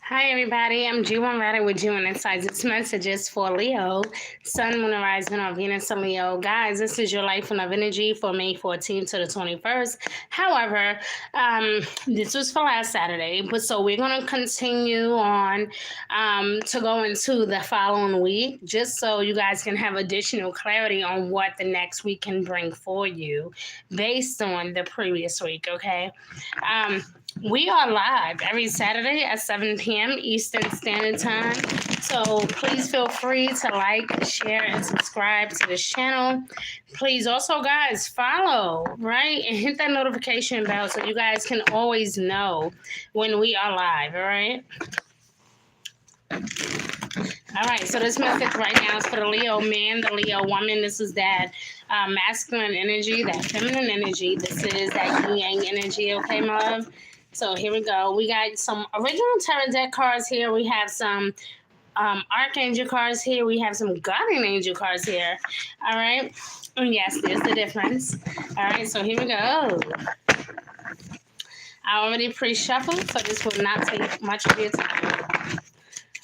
Hi, everybody. I'm G1 Rider with G1 Insights. This message is for Leo, Sun, Moon, and Rising on Venus and Leo. Guys, this is your life and love energy for May 14th to the 21st. However, this was for last Saturday, but so we're going to continue on to go into the following week, just so you guys can have additional clarity on what the next week can bring for you based on the previous week, okay? Um, we are live every Saturday at 7 p.m. Eastern Standard Time. So please feel free to like, share, and subscribe to this channel. Please also, guys, follow, right? And hit that notification bell so you guys can always know when we are live, all right? All right, so this message right now is for the Leo man, the Leo woman. This is that masculine energy, that feminine energy. This is that yin yang energy, okay, my love? So here we go. We got some original tarot deck cards here. We have some archangel cards here. We have some guardian angel cards here. All right. And yes, there's the difference. All right. So here we go. I already pre-shuffled, so this will not take much of your time.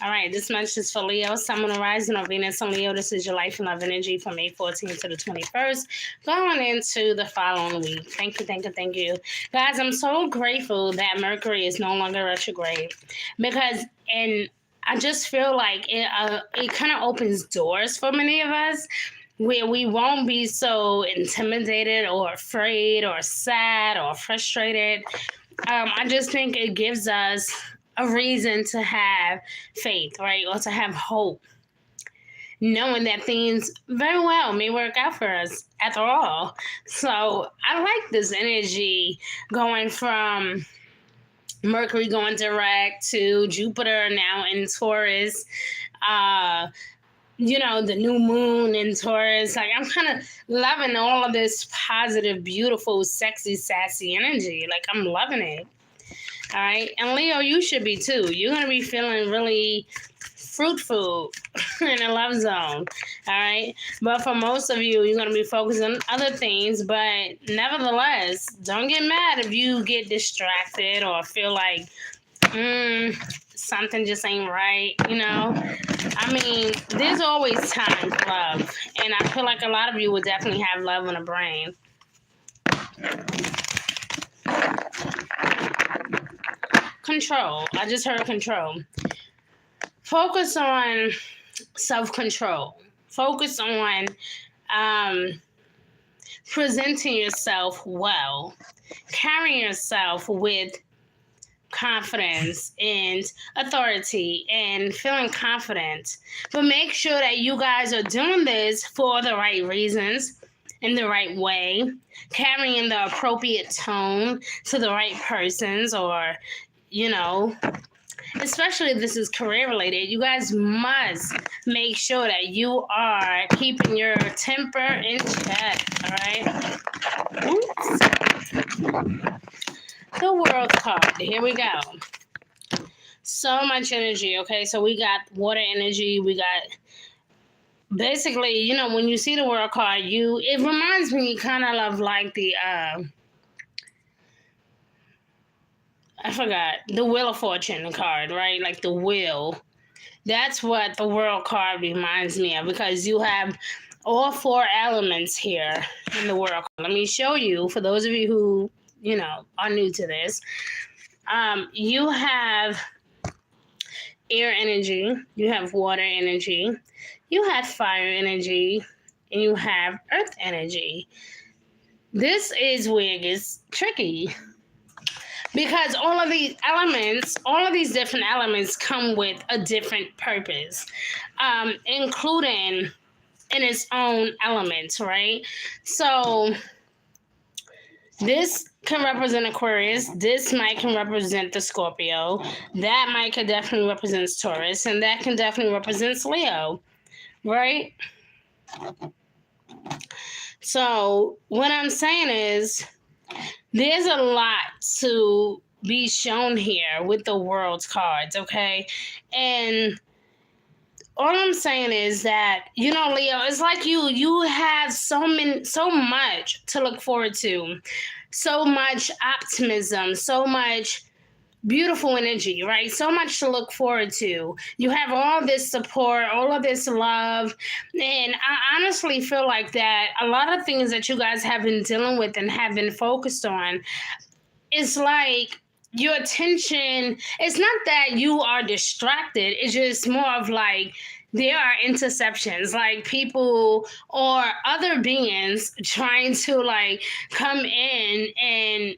All right, this message is for Leo, Sun, Moon, Rising on Venus and Leo. This is your life and love energy from May 14th to the 21st, going into the following week. Thank you, thank you, thank you. Guys, I'm so grateful that Mercury is no longer retrograde because, and I just feel like it kind of opens doors for many of us where we won't be so intimidated or afraid or sad or frustrated. I just think it gives us a reason to have faith, right? Or to have hope, knowing that things very well may work out for us after all. So I like this energy going from Mercury going direct to Jupiter now in Taurus. The new moon in Taurus. Like, I'm kind of loving all of this positive, beautiful, sexy, sassy energy. Like, I'm loving it. All right. And Leo, you should be too. You're going to be feeling really fruitful in a love zone. All right. But for most of you, you're going to be focused on other things. But nevertheless, don't get mad if you get distracted or feel like something just ain't right. I mean, there's always time for love. And I feel like a lot of you will definitely have love in the brain. Control. I just heard control. Focus on self-control. Focus on presenting yourself well. Carrying yourself with confidence and authority and feeling confident. But make sure that you guys are doing this for the right reasons, in the right way, carrying the appropriate tone to the right persons, or especially if this is career related, you guys must make sure that you are keeping your temper in check, all right? Oops. The World card. Here we go. So much energy, okay? So we got water energy. We got basically, when you see the World card, it reminds me kind of like the I forgot, the Wheel of Fortune card, right? Like the wheel. That's what the World card reminds me of, because you have all four elements here in the World card. Let me show you, for those of you who, are new to this. You have air energy, you have water energy, you have fire energy, and you have earth energy. This is where it gets tricky, because all of these different elements come with a different purpose, including in its own elements, right? So this can represent Aquarius. This might can represent the Scorpio. That might can definitely represent Taurus. And that can definitely represent Leo, right? So what I'm saying is, there's a lot to be shown here with the World's cards, okay? And all I'm saying is that, Leo, it's like you have so much to look forward to, so much optimism, so much beautiful energy, right? So much to look forward to. You have all this support, all of this love. And I honestly feel like that a lot of things that you guys have been dealing with and have been focused on, it's like your attention, it's not that you are distracted, it's just more of like there are interceptions, like people or other beings trying to like come in and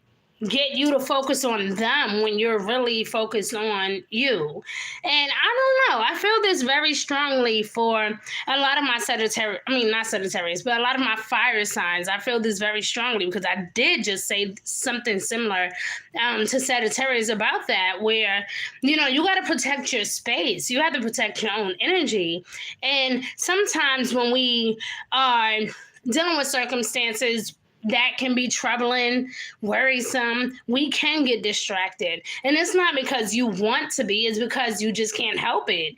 get you to focus on them when you're really focused on you. And I don't know, I feel this very strongly for a lot of my not Sagittarius, but a lot of my fire signs. I feel this very strongly because I did just say something similar to Sagittarius about that, where, you know, you got to protect your space. You have to protect your own energy. And sometimes when we are dealing with circumstances that can be troubling, worrisome, we can get distracted. And it's not because you want to be, it's because you just can't help it.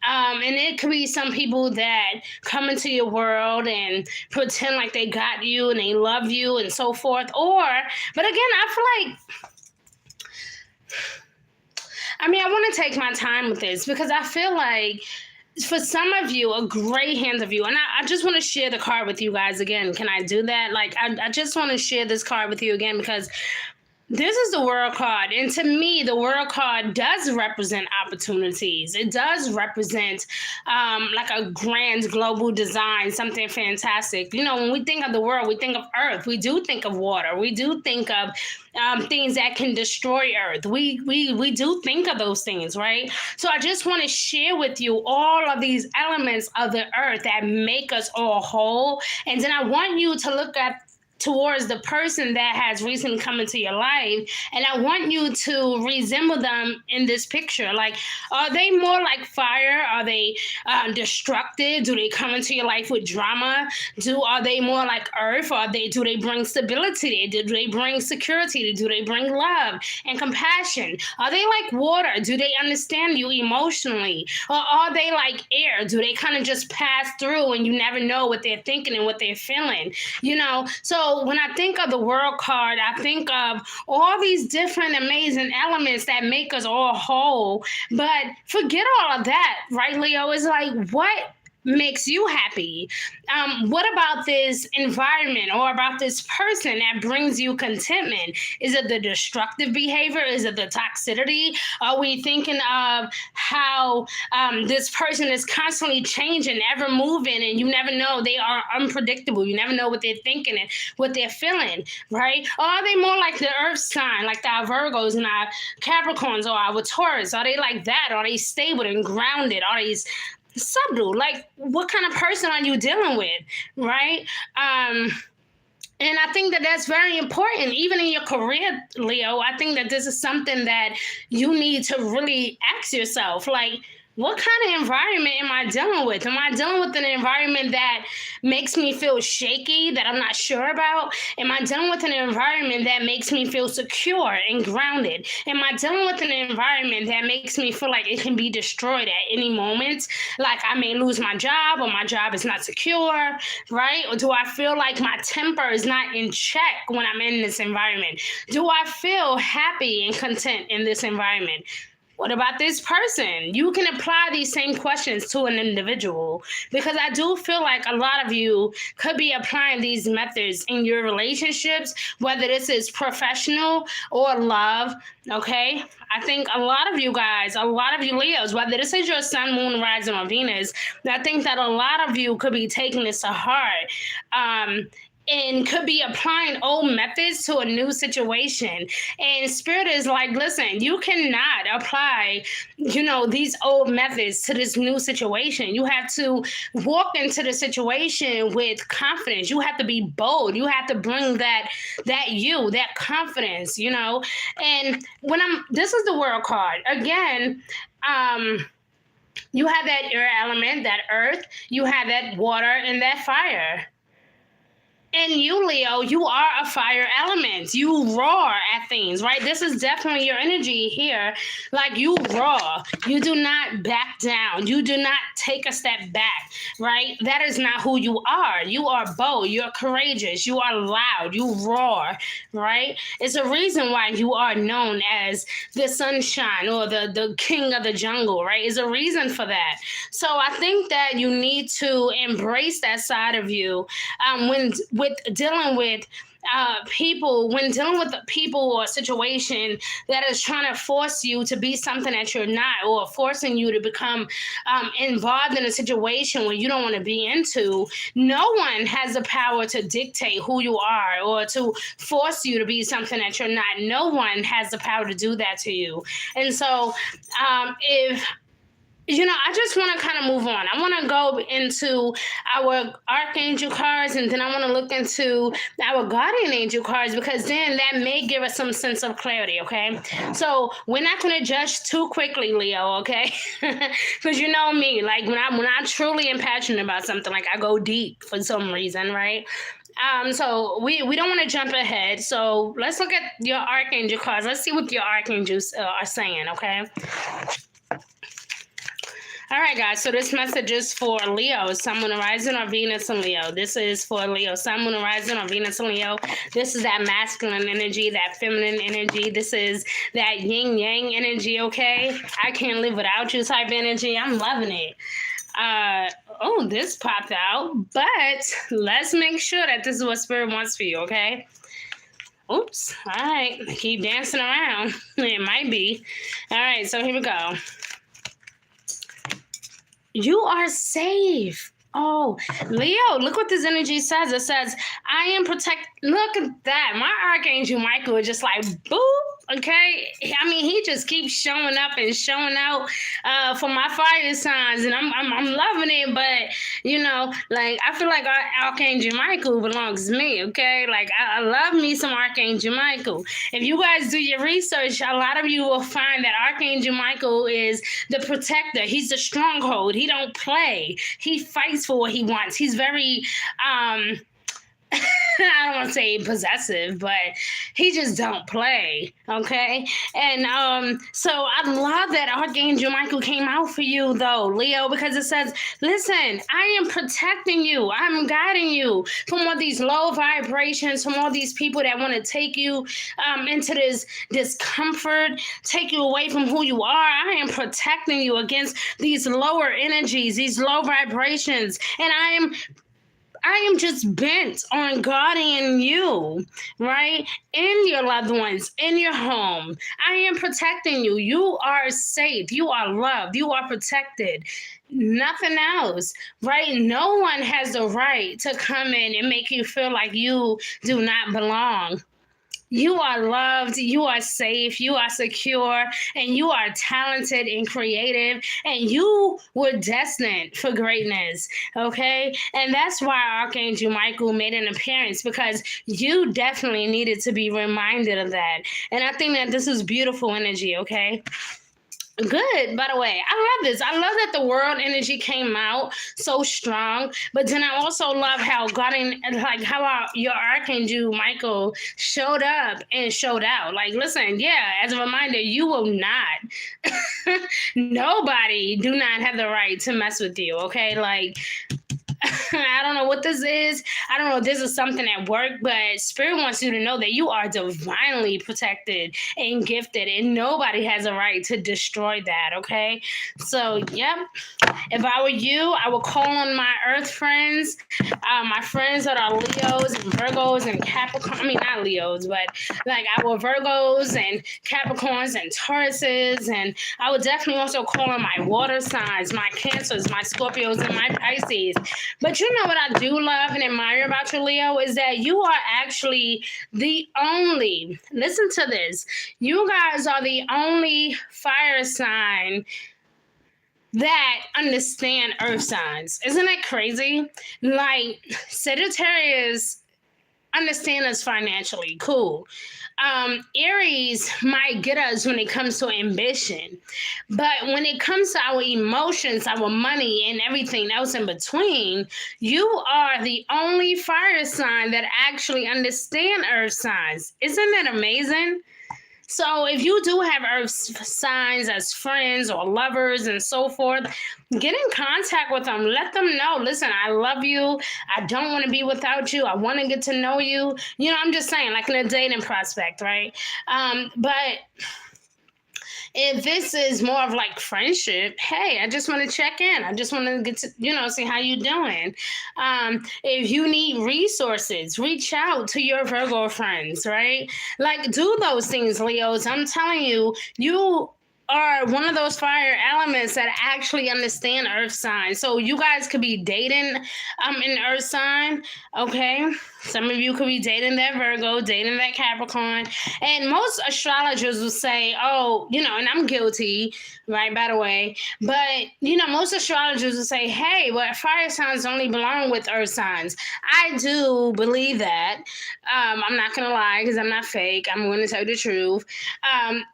And it could be some people that come into your world and pretend like they got you and they love you and so forth. But again, I feel like, I want to take my time with this because I feel like for some of you, a great hand of you, and I just want to share the card with you guys again. Can I do that? Like, I just want to share this card with you again because this is the World card. And to me, the World card does represent opportunities. It does represent like a grand global design, something fantastic. You know, when we think of the world, we think of Earth. We do think of water. We do think of things that can destroy Earth. We do think of those things, right? So I just want to share with you all of these elements of the Earth that make us all whole. And then I want you to look at towards the person that has recently come into your life, and I want you to resemble them in this picture. Like, are they more like fire? Are they destructive? Do they come into your life with drama? Are they more like earth? Do they bring stability? Do they bring security? Do they bring love and compassion? Are they like water? Do they understand you emotionally? Or are they like air? Do they kind of just pass through and you never know what they're thinking and what they're feeling? You know, so when I think of the World card, I think of all these different amazing elements that make us all whole. But forget all of that, right, Leo? It's like, what makes you happy? What about this environment or about this person that brings you contentment? Is it the destructive behavior? Is it the toxicity? Are we thinking of how this person is constantly changing, ever moving, and you never know? They are unpredictable. You never know what they're thinking and what they're feeling, right? Or are they more like the earth sign, like our Virgos and our Capricorns or our Taurus? Are they like that? Are they stable and grounded? Are they subtle? Like, what kind of person are you dealing with, right? And I think that that's very important, even in your career, Leo. I think that this is something that you need to really ask yourself, like, what kind of environment am I dealing with? Am I dealing with an environment that makes me feel shaky, that I'm not sure about? Am I dealing with an environment that makes me feel secure and grounded? Am I dealing with an environment that makes me feel like it can be destroyed at any moment? Like I may lose my job, or my job is not secure, right? Or do I feel like my temper is not in check when I'm in this environment? Do I feel happy and content in this environment? What about this person? You can apply these same questions to an individual, because I do feel like a lot of you could be applying these methods in your relationships, whether this is professional or love, okay? I think a lot of you guys, a lot of you Leos, whether this is your sun, moon, rising, or Venus, I think that a lot of you could be taking this to heart. And could be applying old methods to a new situation. And Spirit is like, listen, you cannot apply, these old methods to this new situation. You have to walk into the situation with confidence. You have to be bold. You have to bring that confidence, And this is the World card. Again, you have that air element, that earth, you have that water and that fire. And you, Leo, you are a fire element. You roar at things, right? This is definitely your energy here. Like you roar. You do not back down. You do not take a step back, right? That is not who you are. You are bold. You're courageous. You are loud. You roar, right? It's a reason why you are known as the sunshine or the king of the jungle, right? It's a reason for that. So I think that you need to embrace that side of you when with dealing with people, when dealing with people or a situation that is trying to force you to be something that you're not, or forcing you to become involved in a situation where you don't want to be into. No one has the power to dictate who you are or to force you to be something that you're not. No one has the power to do that to you. And so if I just want to kind of move on. I want to go into our Archangel cards, and then I want to look into our Guardian Angel cards, because then that may give us some sense of clarity, okay? So we're not going to judge too quickly, Leo, okay? Because you know me, like when I truly am passionate about something, like I go deep for some reason, right? So we don't want to jump ahead. So let's look at your Archangel cards. Let's see what your Archangels are saying, okay? All right, guys. So this message is for Leo, Sun, Moon, Rising, or Venus and Leo. This is for Leo, Sun, Moon, Rising, or Venus and Leo. This is that masculine energy, that feminine energy. This is that yin yang energy. Okay, I can't live without you type energy. I'm loving it. This popped out, but let's make sure that this is what Spirit wants for you. Okay. Oops. All right. Keep dancing around. It might be. All right. So here we go. You are safe. Oh, Leo, look what this energy says. It says, I am protect. Look at that. My Archangel Michael is just like, boop. Okay. I mean, he just keeps showing up and showing out for my fire signs, and I'm loving it. But like I feel like Archangel Michael belongs to me. Okay, like I love me some Archangel Michael. If you guys do your research, a lot of you will find that Archangel Michael is the protector. He's the stronghold. He don't play. He fights for what he wants. He's very I don't want to say possessive, but he just don't play, okay? And so I love that Archangel Michael came out for you, though, Leo, because it says, listen, I am protecting you. I'm guiding you from all these low vibrations, from all these people that want to take you into this discomfort, take you away from who you are. I am protecting you against these lower energies, these low vibrations, and I am just bent on guarding you, right? In your loved ones, in your home. I am protecting you. You are safe. You are loved. You are protected. Nothing else, right? No one has the right to come in and make you feel like you do not belong. You are loved, you are safe, you are secure, and you are talented and creative, and you were destined for greatness, okay? And that's why Archangel Michael made an appearance, because you definitely needed to be reminded of that. And I think that this is beautiful energy, okay? Good, by the way. I love this. I love that the world energy came out so strong, but then I also love how your Archangel Michael showed up and showed out. Like, listen, yeah, as a reminder, you will not, nobody do not have the right to mess with you, okay? Like, I don't know what this is. I don't know if this is something at work, but Spirit wants you to know that you are divinely protected and gifted, and nobody has a right to destroy that, okay? So, yep. If I were you, I would call on my Earth friends, my friends that are Leos and Virgos and Capricorn. I mean, not Leos, but like our Virgos and Capricorns and Tauruses. And I would definitely also call on my water signs, my Cancers, my Scorpios, and my Pisces. But you know what I do love and admire about you, Leo, is that you are actually the only, listen to this, you guys are the only fire sign that understand earth signs. Isn't that crazy? Like Sagittarius, understand us financially. Cool. Aries might get us when it comes to ambition, but when it comes to our emotions, our money, and everything else in between, you are the only fire sign that actually understand earth signs. Isn't that amazing? So if you do have earth signs as friends or lovers and so forth, get in contact with them. Let them know, listen, I love you. I don't want to be without you. I want to get to know you. You know, I'm just saying, like in a dating prospect, right? But if this is more of like friendship, hey, I just want to check in. I just want to get to, see how you doing. If you need resources, reach out to your Virgo friends, right? Like, do those things, Leos. I'm telling you, you are one of those fire elements that actually understand earth signs. So you guys could be dating an earth sign, okay? Some of you could be dating that Virgo, dating that Capricorn. And most astrologers will say, oh, and I'm guilty, right, by the way. But, most astrologers will say, hey, well, fire signs only belong with earth signs. I do believe that. I'm not going to lie because I'm not fake. I'm going to tell you the truth.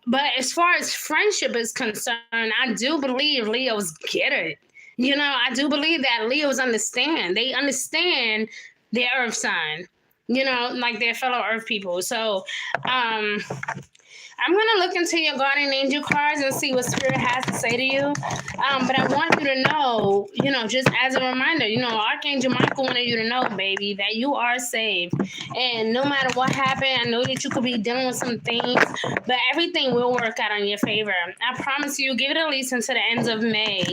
But as far as friendship is concerned, I do believe Leos get it. I do believe that Leos understand. They understand their earth sign, like their fellow earth people. So I'm going to look into your guardian angel cards and see what spirit has to say to you. But I want you to know, just as a reminder, Archangel Michael wanted you to know, baby, that you are safe. And no matter what happened, I know that you could be dealing with some things, but everything will work out in your favor. I promise you, give it at least until the end of May.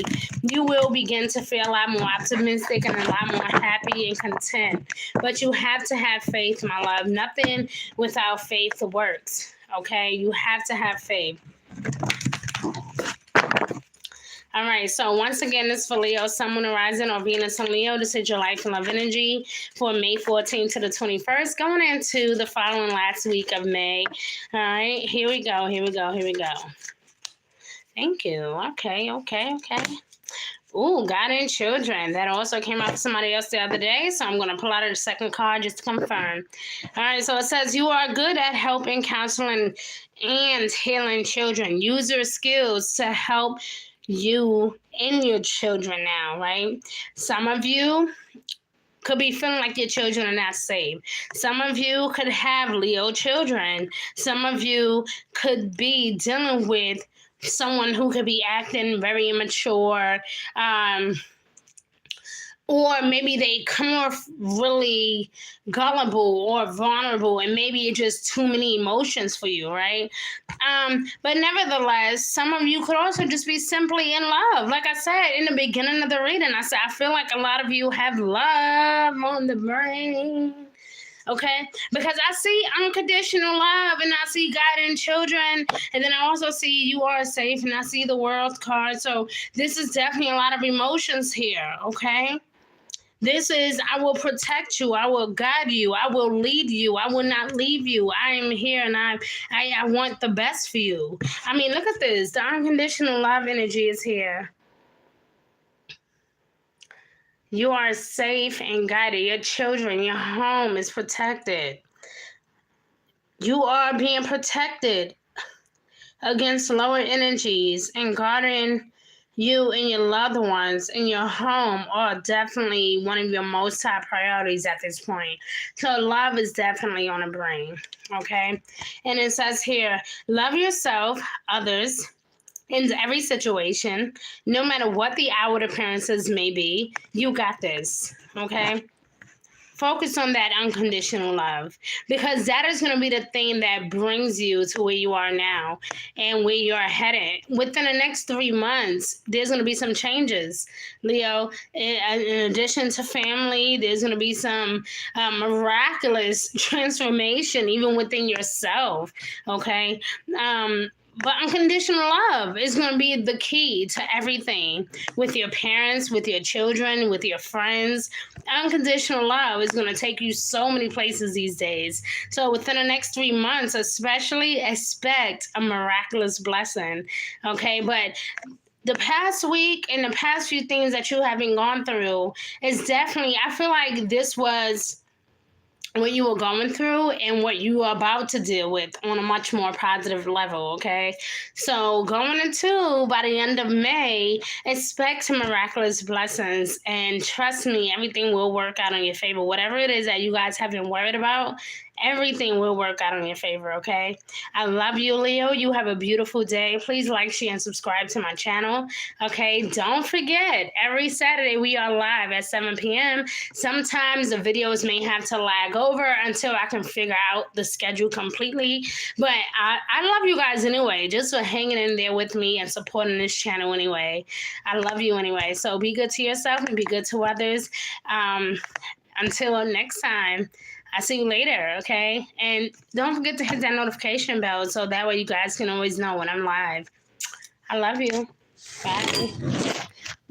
You will begin to feel a lot more optimistic and a lot more happy and content. But you have to have faith, my love. Nothing without faith works. Okay, you have to have faith. All right, so once again, this is for Leo, Sun, Moon, Rising, or Venus and Leo. This is your life and love energy for May 14th to the 21st, going into the following last week of May. All right, here we go. Thank you. Okay. Ooh, God and children. That also came out for somebody else the other day. So I'm going to pull out a second card just to confirm. All right. So it says you are good at helping, counseling, and healing children. Use your skills to help you and your children now, right? Some of you could be feeling like your children are not safe. Some of you could have Leo children. Some of you could be dealing with someone who could be acting very immature, or maybe they come off really gullible or vulnerable, and maybe it's just too many emotions for you, right? But nevertheless, some of you could also just be simply in love. Like I said in the beginning of the reading, I said I feel like a lot of you have love on the brain. Okay, because I see unconditional love, and I see God and children, and then I also see you are safe, and I see the world card. So this is definitely a lot of emotions here. Okay, this is, I will protect you, I will guide you, I will lead you, I will not leave you. I am here, and I want the best for you. I mean, look at this. The unconditional love energy is here. You are safe and guided. Your children, your home is protected. You are being protected against lower energies, and guarding you and your loved ones in your home are definitely one of your most top priorities at this point. So love is definitely on the brain, okay? And it says here, love yourself, others, in every situation, no matter what the outward appearances may be. You got this, okay? Focus on that unconditional love, because that is going to be the thing that brings you to where you are now and where you're headed. Within the next 3 months, there's going to be some changes, Leo. In addition to family, there's going to be some miraculous transformation even within yourself, okay? But unconditional love is going to be the key to everything with your parents, with your children, with your friends. Unconditional love is going to take you so many places these days. So within the next 3 months, especially, expect a miraculous blessing. Okay, but the past week and the past few things that you have been gone through is definitely, I feel like this was what you were going through and what you are about to deal with on a much more positive level, okay? So going into by the end of May, expect miraculous blessings and trust me, everything will work out in your favor. Whatever it is that you guys have been worried about, everything will work out in your favor, okay? I love you, Leo. You have a beautiful day. Please like, share, and subscribe to my channel, okay? Don't forget, every Saturday we are live at 7 p.m. Sometimes the videos may have to lag over until I can figure out the schedule completely. But I love you guys anyway, just for hanging in there with me and supporting this channel anyway. I love you anyway. So be good to yourself and be good to others. Until next time, I'll see you later, okay? And don't forget to hit that notification bell so that way you guys can always know when I'm live. I love you. Bye.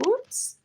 Oops.